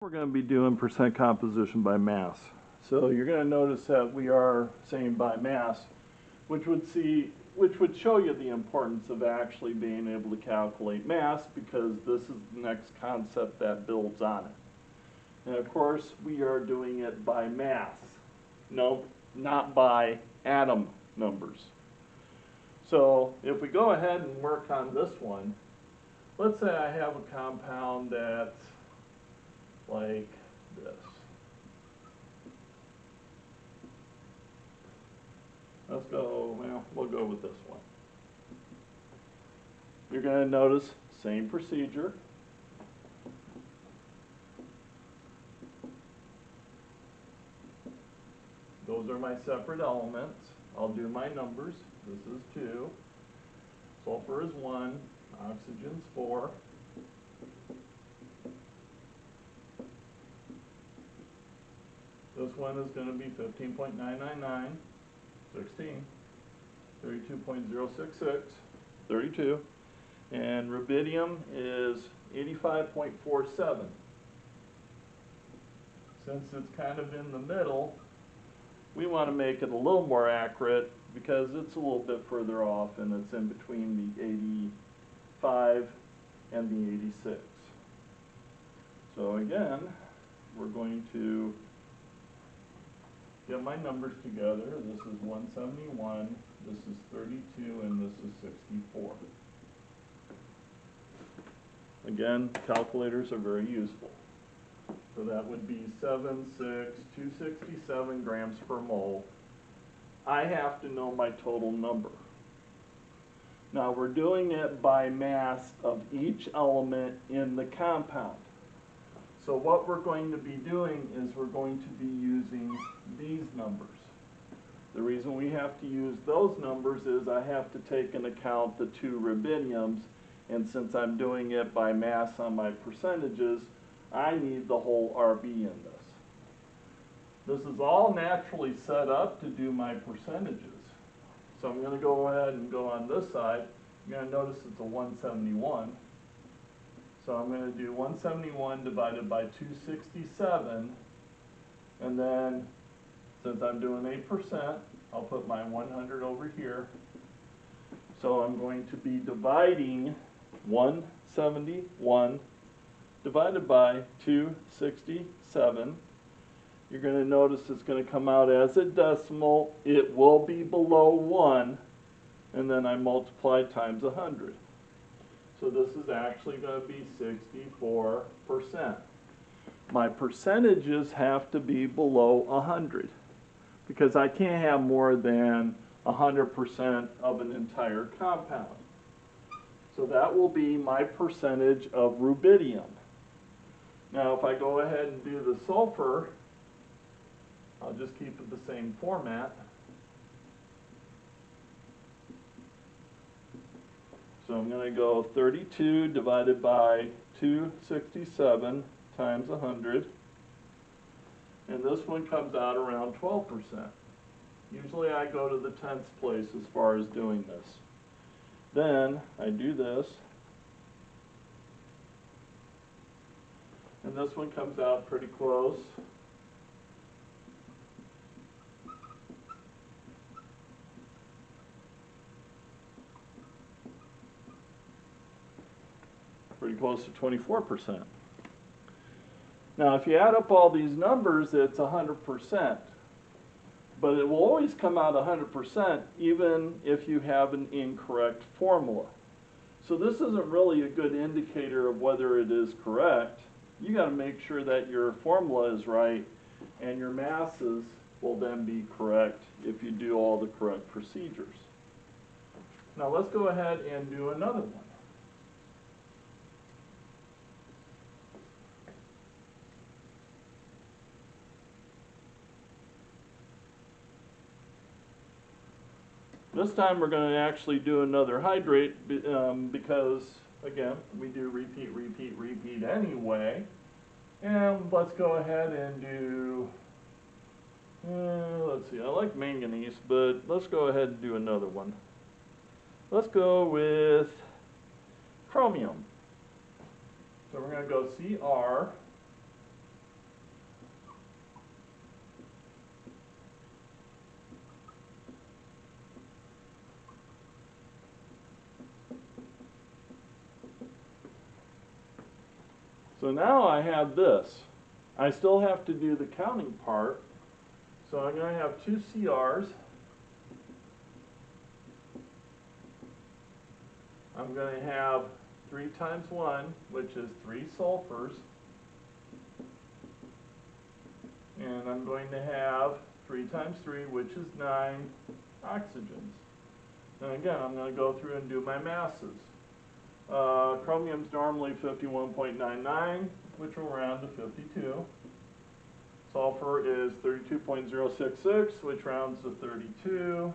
We're going to be doing percent composition by mass. So you're going to notice that we are saying by mass, which would show you the importance of actually being able to calculate mass, because this is the next concept that builds on it. And of course, we are doing it by mass. No, not by atom numbers. So if we go ahead and work on this one, let's say I have a compound that's like this. Let's go, well, we'll go with this one. You're going to notice same procedure. Those are my separate elements. I'll do my numbers. This is 2. Sulfur is 1. Oxygen's 4. This one is going to be 15.999, 16, 32.066, 32, and rubidium is 85.47. Since it's kind of in the middle, we want to make it a little more accurate because it's a little bit further off and it's in between the 85 and the 86. So again, we're going to get my numbers together. This is 171, this is 32, and this is 64. Again, calculators are very useful. So that would be 267 grams per mole. I have to know my total number. Now we're doing it by mass of each element in the compound. So what we're going to be doing is we're going to be using these numbers. The reason we have to use those numbers is I have to take into account the 2 rubidiums, and since I'm doing it by mass on my percentages, I need the whole RB in this. This is all naturally set up to do my percentages. So I'm going to go ahead and go on this side. You're going to notice it's a 171. So I'm going to do 171 divided by 267, and then since I'm doing 8%, I'll put my 100 over here. So I'm going to be dividing 171 divided by 267. You're going to notice it's going to come out as a decimal. It will be below 1, and then I multiply times 100. So this is actually going to be 64%. My percentages have to be below 100 because I can't have more than 100% of an entire compound. So that will be my percentage of rubidium. Now if I go ahead and do the sulfur, I'll just keep it the same format. So I'm going to go 32 divided by 267 times 100. And this one comes out around 12%. Usually I go to the 10th place as far as doing this. Then I do this. And this one comes out pretty close. Pretty close to 24%. Now if you add up all these numbers, it's 100%. But it will always come out 100% even if you have an incorrect formula. So this isn't really a good indicator of whether it is correct. You got to make sure that your formula is right and your masses will then be correct if you do all the correct procedures. Now let's go ahead and do another one. This time we're going to actually do another hydrate because, again, we do repeat, repeat, repeat anyway. And let's go ahead and do, let's see, I like manganese, but let's go ahead and do another one. Let's go with chromium. So we're going to go Cr So now I have this. I still have to do the counting part. So I'm going to have 2 CRs. I'm going to have 3 times 1, which is 3 sulfurs. And I'm going to have 3 times 3, which is 9 oxygens. And again, I'm going to go through and do my masses. Chromium's normally 51.99, which will round to 52. Sulfur is 32.066, which rounds to 32.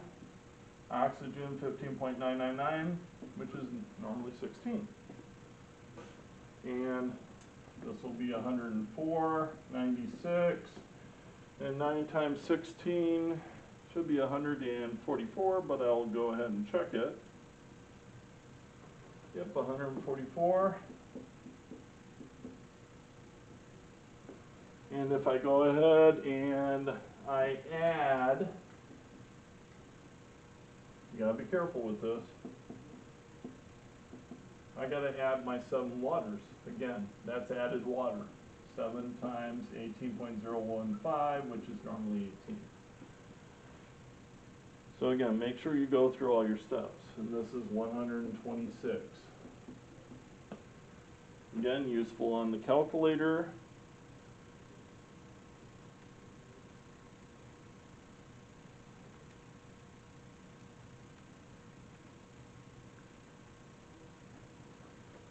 Oxygen 15.999, which is normally 16. And this will be 104, 96, and 9 times 16 should be 144, but I'll go ahead and check it. Yep, 144. And if I go ahead and I add, you gotta be careful with this. I gotta add my 7 waters. Again, that's added water. 7 times 18.015, which is normally 18. So again, make sure you go through all your steps. And this is 126. Again, useful on the calculator.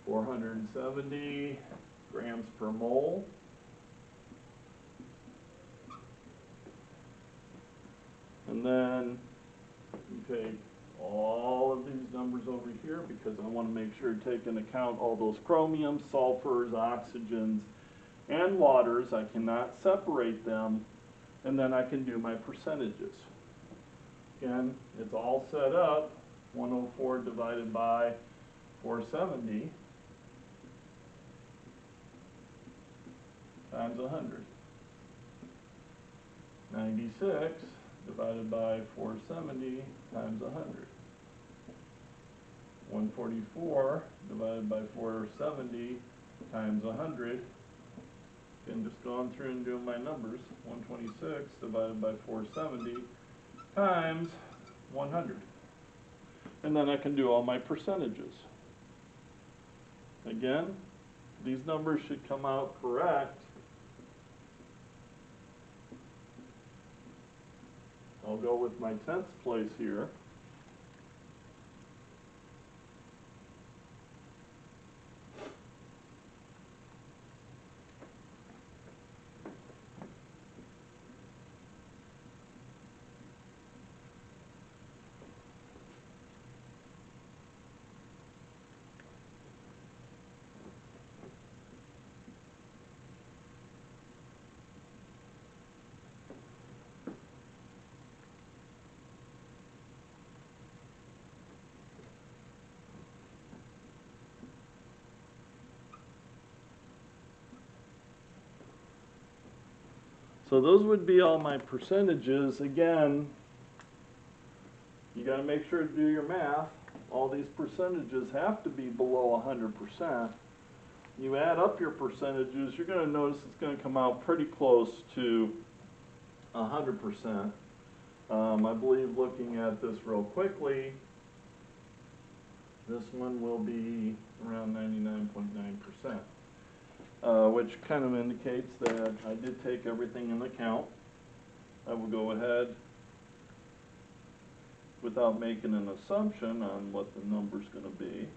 .470 grams per mole. And then you take all of these numbers over here because I want to make sure to take into account all those chromiums, sulfurs, oxygens, and waters. I cannot separate them, and then I can do my percentages. Again, it's all set up. 104 divided by 470 times 100. 96 divided by 470 times 100. 144 divided by 470 times 100. Again, just going through and doing my numbers. 126 divided by 470 times 100. And then I can do all my percentages. Again, these numbers should come out correct. I'll go with my 10th place here. So those would be all my percentages. Again, you got to make sure to do your math. All these percentages have to be below 100%. You add up your percentages, you're going to notice it's going to come out pretty close to 100%. I believe looking at this real quickly, this one will be around 99.9%. Which kind of indicates that I did take everything into account. I will go ahead without making an assumption on what the number's going to be.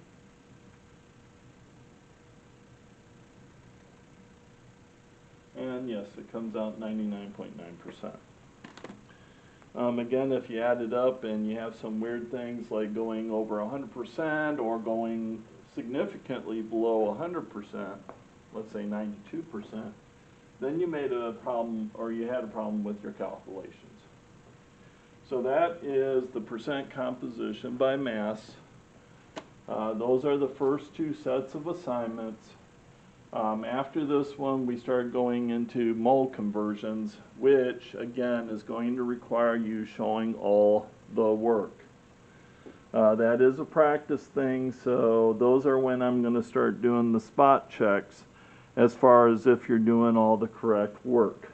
And yes, it comes out 99.9%. Again, if you add it up and you have some weird things like going over 100% or going significantly below 100%, let's say 92%, then you made a problem, or you had a problem with your calculations. So that is the percent composition by mass. Those are the first 2 sets of assignments. After this one, we start going into mole conversions, which again is going to require you showing all the work. That is a practice thing, so those are when I'm going to start doing the spot checks. as far as if you're doing all the correct work.